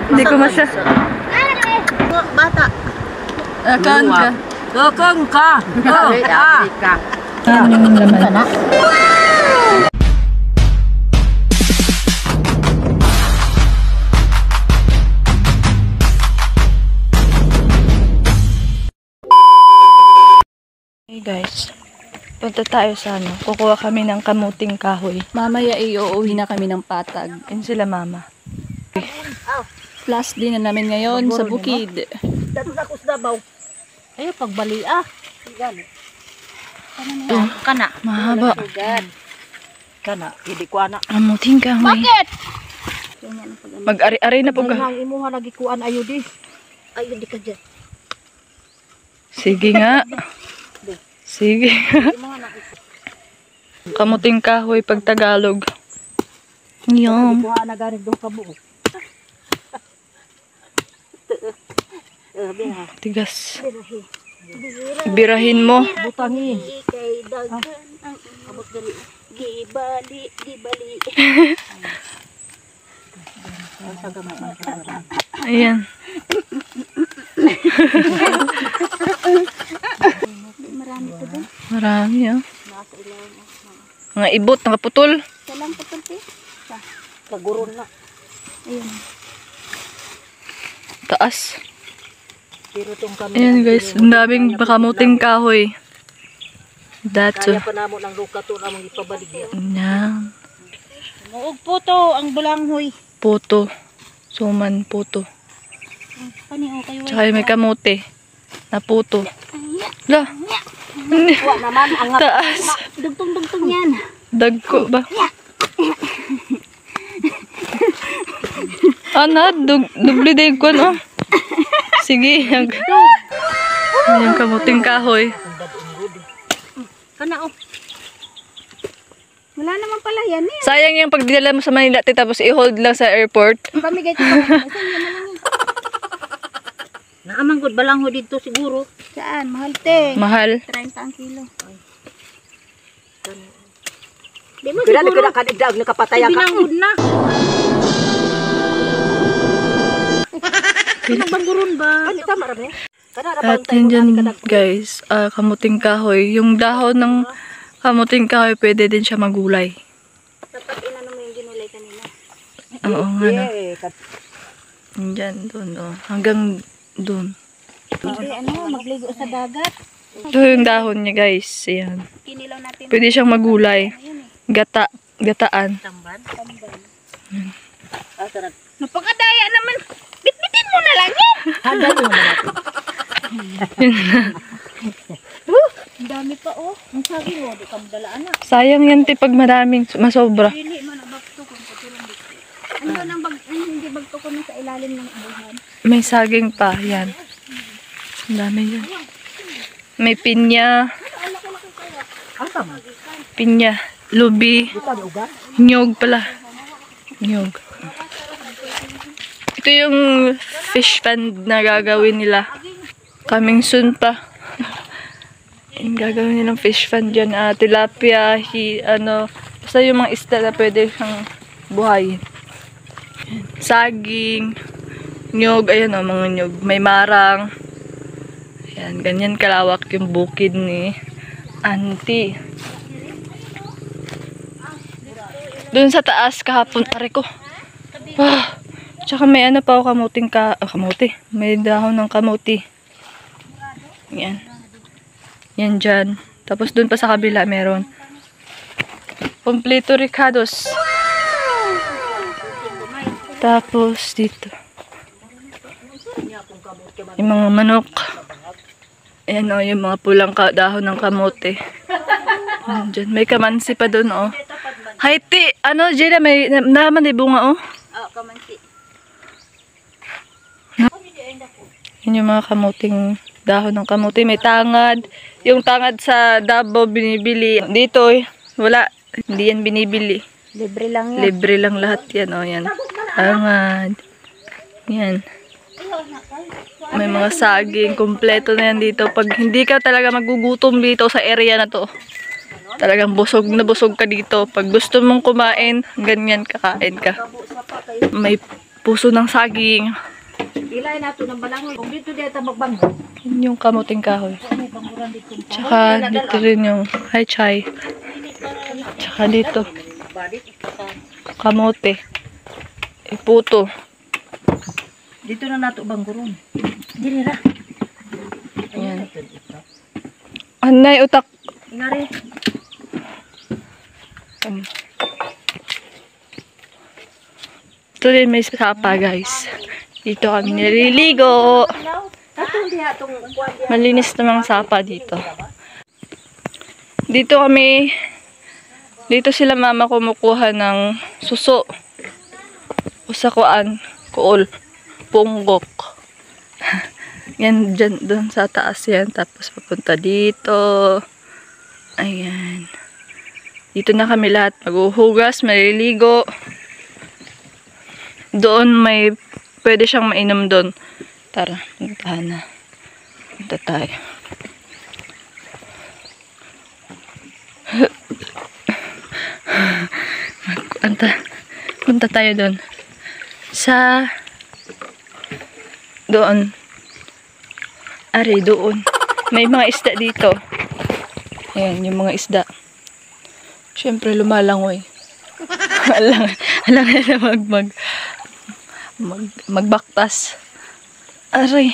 Hindi ko masya. Bata. Akan ka. Akan ka. Ano yung laman? Hey guys, punta tayo sa ano, kukuha kami ng kamuting kahoy. Mamaya uuwi na kami ng patag. Yan sila mama. Last din na namin ngayon sa bukid. Dato na kusdabaw. Ayo pagbali ah. Kana. Mahaba. Kana, hindi ko ana. Kamuting kahoy. Bakit? Mag-ari-ari na po ka. Nang imuha lagi kuan ayo di. Ayo di ka dyan. Sige nga. Sige. Kamuting kahoy pag Tagalog. Yum. Kuha na gani do ka buo. Tigas. Birahin mo. Butangi. Kay dagan ang abot gali. Gibali. Ayan. Marami to doon. Marami ah. Mga ibot, nakaputol. Salang putol pe. Kaguron na. Ayun. Taas. Pero tong kami. Ayan guys, ang daming kamuting kahoy. That's Kaya pa namo ng luka to namang ipabaligya. Ayan. Muog po to ang bulanghoy. Puto. Suman puto. Kani o kayo. Tsaka may kamote. Na puto. Lah. Wa naman ang Taas. Dugtong-dugtong yan. Dagko ba? Ana, dubli day ko no. Sige. Ayan kamuting kahoy. kana oh. Wala naman pala yan eh. Sayang yung pagdala mo sa Manila tapos i-hold lang sa airport. Pamigay ko pa. Saan yan na lang yan? Naamang gud balanghoy dito siguro. Saan? Mahal te. Mahal. 30 ang kilo. Di mo siguro. Kaya nagdag nakapataya ka. Binangod na. Pinagbanguron ba? Ano tama ra ba? At yun dyan guys, kamuting kahoy. Yung dahon ng kamuting kahoy pwede din siya magulay. Dapat inano mo yung ginulay kanina. Oo nga na. Dyan, doon. Oh. Hanggang doon. Hindi magligo sa dagat. Ito yung dahon niya guys. Ayan. Kinilaw natin. Pwede siyang magulay. Gataan. Tamban. Napakadaya naman. Bitbitin mo na lang yan. Handa mo naman. Ang dami pa oh. Ang sabi mo, di ka madalaan na. Sayang yan pag maraming masobra. Pili man ang bagtukon sa turong dito. Ano nang hindi bagtukon na sa ilalim ng buhan? May saging pa. Yan. Ang dami yan. May pinya. Ang tama. Pinya. Lubi. Nyog pala. Nyog. Ito yung fish pond na gagawin nila. Coming soon pa. Yung gagawin nilang fish pond dyan. Tilapia, basta yung mga isda na pwede siyang buhayin. Saging, nyog, ayan o, mga nyog. May marang. Ayan, ganyan kalawak yung bukid ni Auntie. Doon sa taas kahapon, pare ko. Ah, tsaka may ano pa ako, kamuti. May dahon ng kamuti. Yan. Yan dyan. Tapos doon pa sa kabila meron. Kompleto ricados. Tapos dito. Yung mga manok. Ayan o, yung mga pulang dahon ng kamote. Dyan. May kamansi pa doon o. Haiti, Jada, may naman di bunga o. Kamansi. Yun yung mga kamuting dahon ng kamuti. May tangad. Yung tangad sa Davao binibili. Dito, wala. Hindi yan binibili. Libre lang yan. Libre lang lahat yan. O, yan. Tangad. Yan. May mga saging. Kompleto na yan dito. Pag hindi ka talaga magugutom dito sa area na to, talagang busog na busog ka dito. Pag gusto mong kumain, ganyan kakain ka. May puso ng saging. Ilay na ito ng balangoy. Kung dito dito magbanggo. Yun yung kamuting kahoy. May bangguran dito. Tsaka dito rin yung hichay. Tsaka dito. Kamote. Puto. Dito na nato bangguron. Dili ra. Ayan. Anay utak. Ingari. Ito rin may sapa guys. Dito kami nililigo. Atong diha tong kuan diha. Malinis namang sapa dito. Dito kami, dito sila mama kumukuha ng suso. Usakuan, kuol, punggok. Yan, dyan, dun sa taas yan. Tapos papunta dito. Ayan. Dito na kami lahat maghuhugas, maliligo. Doon may, pwede siyang mainom doon. Tara, puntahan na. Punta tayo. Punta tayo doon. Sa doon. Ari, doon. May mga isda dito. Ayan, yung mga isda. Siyempre, lumalangoy. Alam na magbaktas. Aray.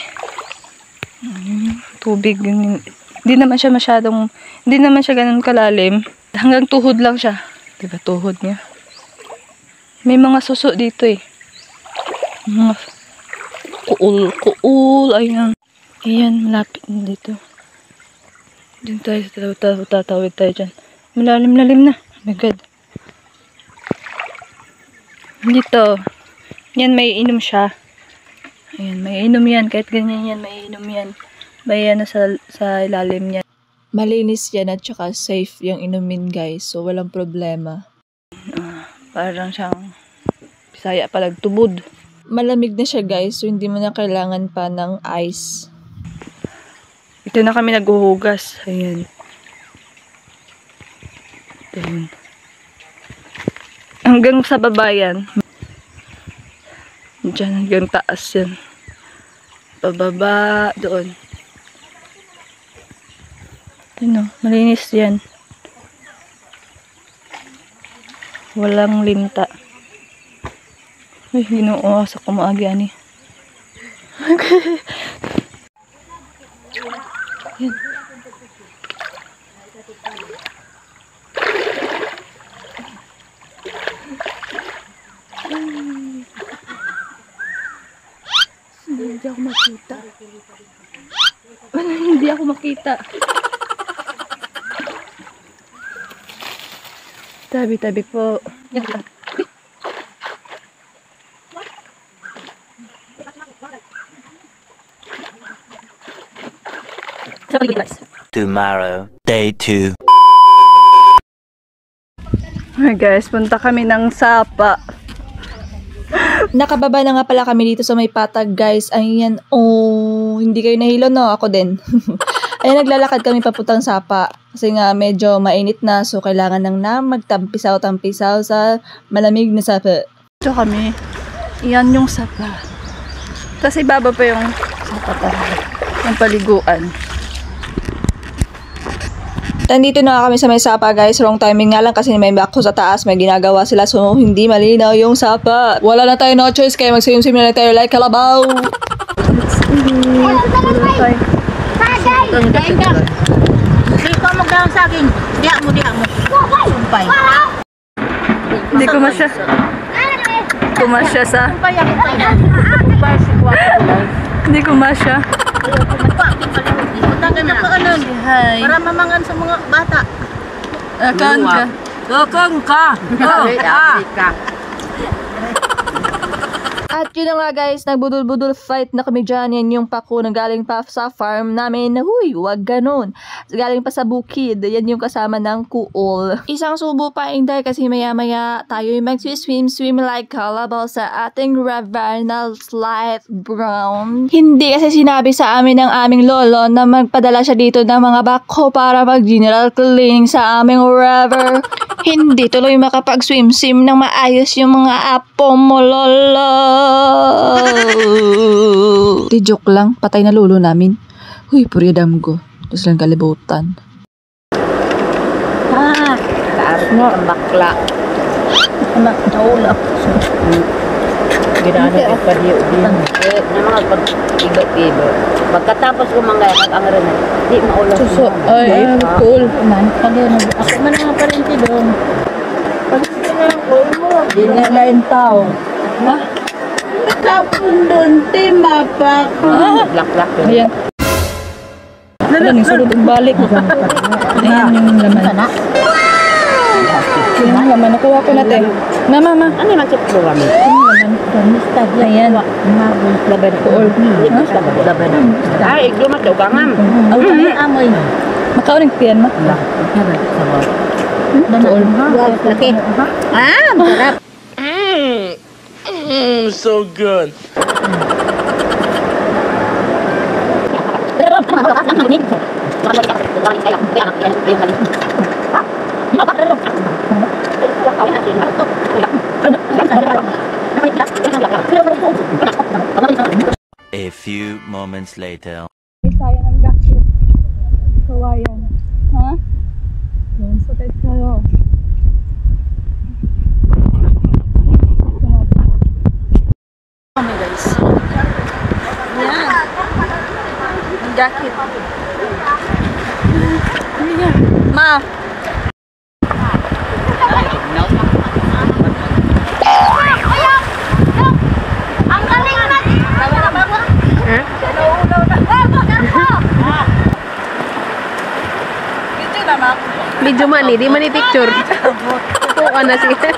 Tubig. Hindi naman siya ganun kalalim. Hanggang tuhod lang siya. Diba, tuhod niya. May mga suso dito eh. Mga kuul. Ayan. Ayan, malapit na dito. Diyan tayo, tatawid tayo dyan. Malalim na. Oh my God. Dito. Yan, may inom siya. Ayan, may inom yan. Kahit ganyan yan, may inom yan. May ano sa ilalim niya. Malinis yan at saka safe yung inumin guys. So, walang problema. Parang siyang Bisaya palagtubod. Malamig na siya guys. So, hindi mo na kailangan pa ng ice. Ito na kami naghuhugas. Ayan. Ayan. Hanggang sa baba yan. Diyan hanggang taas yan. Pababa doon. Yun o, malinis yan. Walang linta. Ay, ginoo sa kumaagi ani. Yan. Hindi ako makita. Hindi ako makita. Tabi-tabi po. Yan lang. Tomorrow, day 2. Hi guys, punta kami ng Sapa. Nakababa na nga pala kami dito sa may patag guys. Ayan, oh, hindi kayo nahilo no? Ako din. Ayan, naglalakad kami papuntang Sapa. Kasi nga medyo mainit na, so kailangan nang magtampisaw-tampisaw sa malamig na Sapa. Ito kami. Yan yung Sapa. Tapos ibaba pa yung Sapa talaga. Yung paliguan. Nandito na kami sa may Sapa guys. Wrong timing nga lang kasi may bako sa taas. May ginagawa sila so hindi malinaw yung Sapa. Wala na tayo no choice kaya magsiyum-sim na tayo like kalabaw. Dito mo ground sa akin. Diha mo. Sumpay. Hindi ko masya. Kumasya sa. Sumpay ako tayo. Hindi ko masya. Punta ka na. Hi. Para mamangan sa mga bata. Akan ka. Dokong ka. At yun na nga guys, nagbudol-budol fight na kami dyan. Yan yung pako na galing pa sa farm namin. Huy, wag ganun. Galing pa sa bukid. Yan yung kasama ng kuol. Isang subo pa inday kasi maya-maya tayo yung mag-swim like kalabaw sa ating river na light brown. Hindi kasi sinabi sa amin ng aming lolo na magpadala siya dito ng mga bako para mag-general cleaning sa aming river. Hindi tuloy makapag-swim-swim ng maayos yung mga apo mo, lolo. Di joke lang, patay na lolo namin. Huy, puri damgo. Tapos lang kalibutan. Taas mo, ang bakla. Anak, naulap. Ginanong pa diyo din. Na mga pag-iba-iba. Pagkatapos kumanggay, ang rin di maulap. Suso, ay, cool. Ako man nga pa rin tidong. Di nga lain tao. Ha? Kapun doon, timapak. Lak-lak. Ayan. Ano, nisulod ang balik. Ayan yung laman. Yung laman, nakuha ko na, te. Mama. Ano yung magsipro kami? Ayan. Laban ko. Laban. Ay, iglumat daw kangam. Amoy. Makauning piyan mo. Laki. Masarap. So good. A few moments later. Tayo ng gasket. Kawayan. Ha? Yan, sakit kayo. Kami guys. Yan. Ang gasket. Ano yan? Ma! Ang galing na! Medyo mani, di mani picture. Tuwa na siya.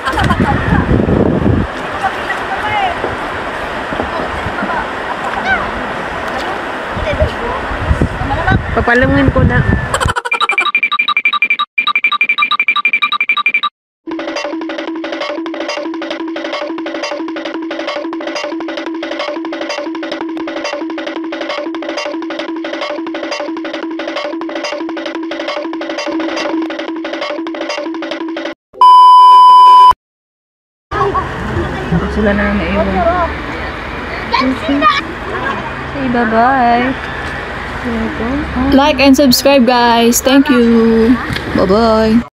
Papalungin ko na. Sila na naiwan. Okay, bye-bye. Like and subscribe, guys. Thank you. Bye-bye.